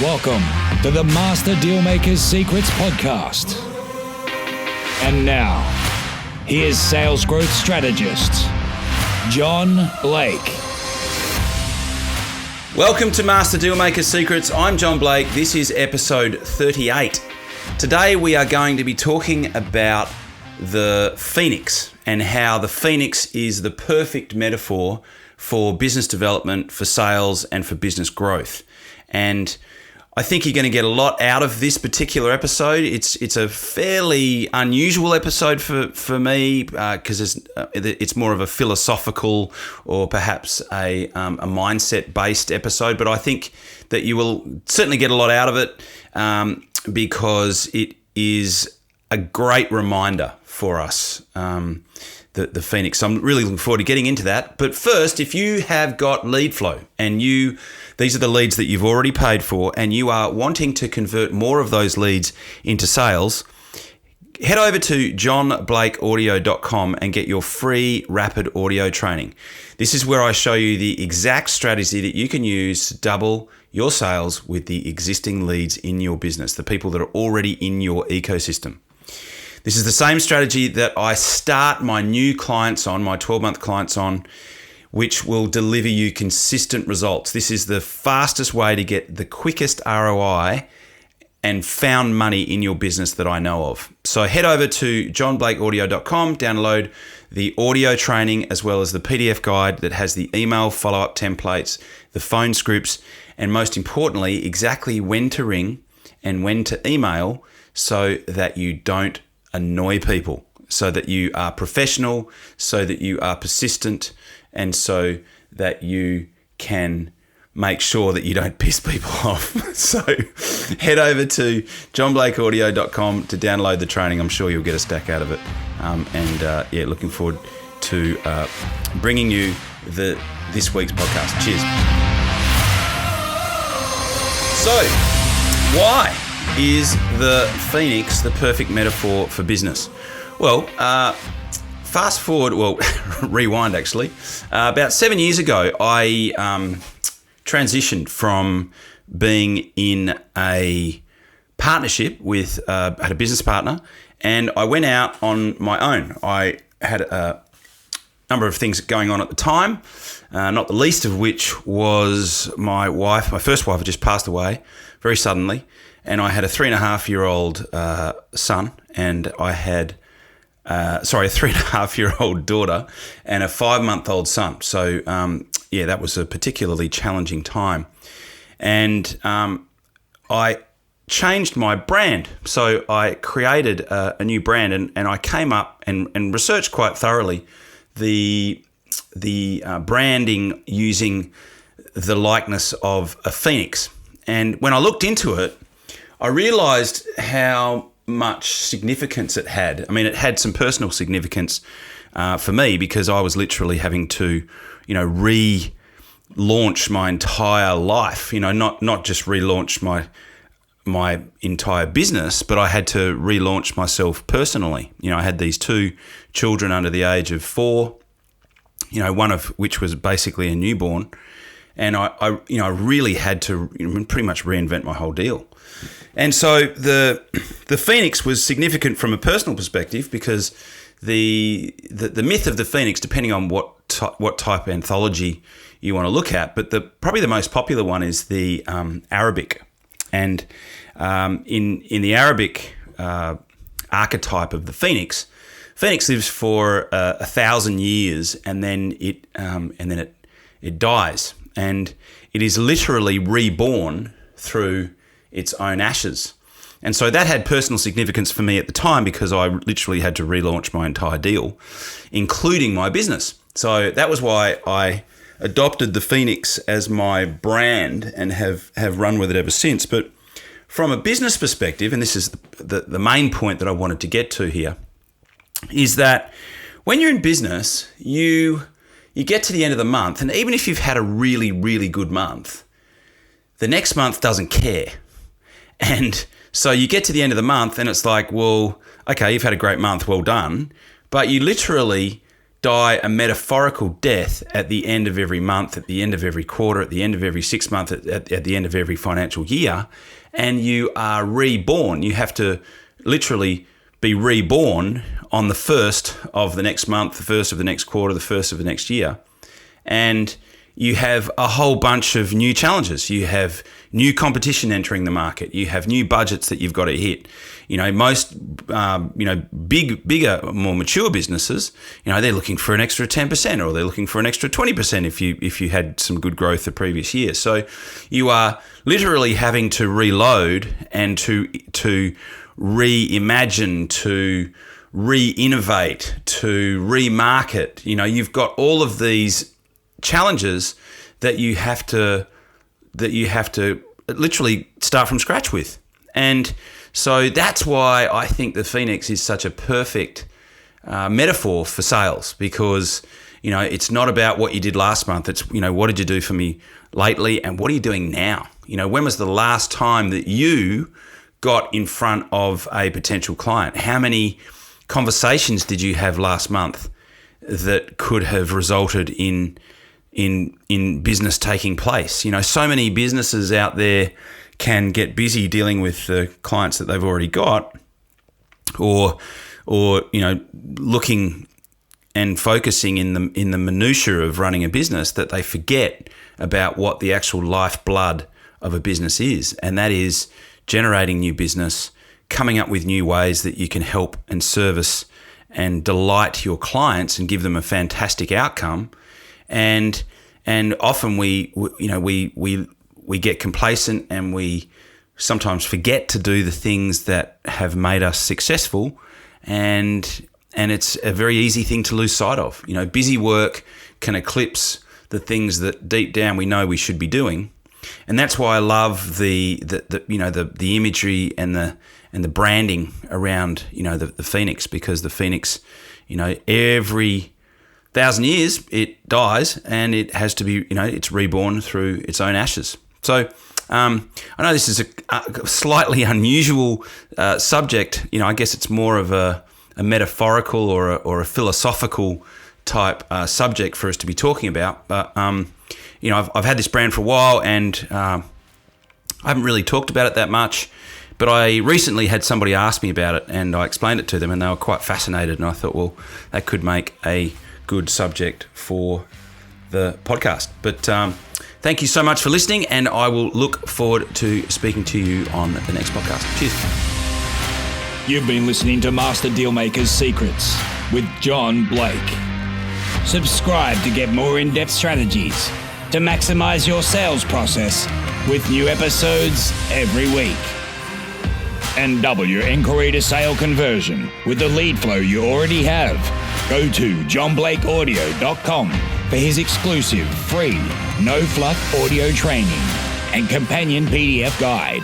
Welcome to the Master Dealmaker's Secrets podcast. And now, here's sales growth strategist, John Blake. Welcome to Master Dealmaker's Secrets. I'm John Blake. This is episode 38. Today we are going to be talking about the Phoenix and how the Phoenix is the perfect metaphor for business development, for sales, and for business growth. And I think you're going to get a lot out of this particular episode. It's a fairly unusual episode for me because it's more of a philosophical or perhaps a mindset-based episode. But I think that you will certainly get a lot out of it because it is a great reminder for us, the Phoenix. So I'm really looking forward to getting into that. But first, if you have got lead flow and these are the leads that you've already paid for and you are wanting to convert more of those leads into sales, head over to johnblakeaudio.com and get your free rapid audio training. This is where I show you the exact strategy that you can use to double your sales with the existing leads in your business, the people that are already in your ecosystem. This is the same strategy that I start my new clients on, my 12-month clients on, which will deliver you consistent results. This is the fastest way to get the quickest ROI and found money in your business that I know of. So head over to johnblakeaudio.com, download the audio training as well as the PDF guide that has the email follow-up templates, the phone scripts, and most importantly, exactly when to ring and when to email so that you don't annoy people, so that you are professional, so that you are persistent, and so that you can make sure that you don't piss people off. So head over to johnblakeaudio.com to download the training. I'm sure you'll get a stack out of it. Looking forward to bringing you this week's podcast. Cheers. So, why is the Phoenix the perfect metaphor for business? Well, fast forward, rewind actually. About 7 years ago, I transitioned from being in a partnership with, had a business partner, and I went out on my own. I had a number of things going on at the time, not the least of which was my first wife had just passed away very suddenly, and I had a 3.5-year-old son, and I had a 3.5-year-old daughter and a 5-month-old son. So, that was a particularly challenging time. And I changed my brand. So I created a new brand and I came up and researched quite thoroughly the branding using the likeness of a phoenix. And when I looked into it, I realized how much significance it had. I mean, it had some personal significance for me because I was literally having to, relaunch my entire life. Not just relaunch my entire business, but I had to relaunch myself personally. I had these 2 children under the age of 4. One of which was basically a newborn, and I really had to pretty much reinvent my whole deal. And so the Phoenix was significant from a personal perspective because the myth of the Phoenix, depending on what type of anthology you want to look at, but probably the most popular one is the Arabic. And in the Arabic archetype of the Phoenix lives for 1,000 years, and then it dies, and it is literally reborn through its own ashes. And so that had personal significance for me at the time because I literally had to relaunch my entire deal, including my business. So that was why I adopted the Phoenix as my brand and have run with it ever since. But from a business perspective, and this is the main point that I wanted to get to here, is that when you're in business, you get to the end of the month, and even if you've had a really, really good month, the next month doesn't care. And so you get to the end of the month and it's like, well, okay, you've had a great month, well done. But you literally die a metaphorical death at the end of every month, at the end of every quarter, at the end of every 6 months, at the end of every financial year, and you are reborn. You have to literally be reborn on the first of the next month, the first of the next quarter, the first of the next year. And you have a whole bunch of new challenges. You have new competition entering the market. You have new budgets that you've got to hit. Most, bigger, more mature businesses, they're looking for an extra 10%, or they're looking for an extra 20% if you had some good growth the previous year. So you are literally having to reload and to reimagine, to re-innovate, to remarket. You've got all of these challenges that you have to literally start from scratch with. And so that's why I think the Phoenix is such a perfect metaphor for sales, because it's not about what you did last month. It's what did you do for me lately, and what are you doing now? When was the last time that you got in front of a potential client? How many conversations did you have last month that could have resulted in business taking place? So many businesses out there can get busy dealing with the clients that they've already got, or looking and focusing in the minutiae of running a business, that they forget about what the actual lifeblood of a business is, and that is generating new business, coming up with new ways that you can help and service and delight your clients and give them a fantastic outcome. And often we get complacent, and we sometimes forget to do the things that have made us successful, and it's a very easy thing to lose sight of. Busy work can eclipse the things that deep down we know we should be doing. And that's why I love the imagery and the branding around the Phoenix, because the Phoenix, every 1,000 years it dies, and it has to be, it's reborn through its own ashes. So I know this is a slightly unusual subject. I guess it's more of a metaphorical or a philosophical type subject for us to be talking about. But I've had this brand for a while, and I haven't really talked about it that much. But I recently had somebody ask me about it, and I explained it to them, and they were quite fascinated. And I thought, well, that could make a good subject for the podcast. But thank you so much for listening, and I will look forward to speaking to you on the next podcast. Cheers. You've been listening to Master Dealmaker's Secrets with John Blake. Subscribe to get more in-depth strategies to maximize your sales process with new episodes every week. And double your inquiry to sale conversion with the lead flow you already have. Go to johnblakeaudio.com for his exclusive free no-fluff audio training and companion PDF guide.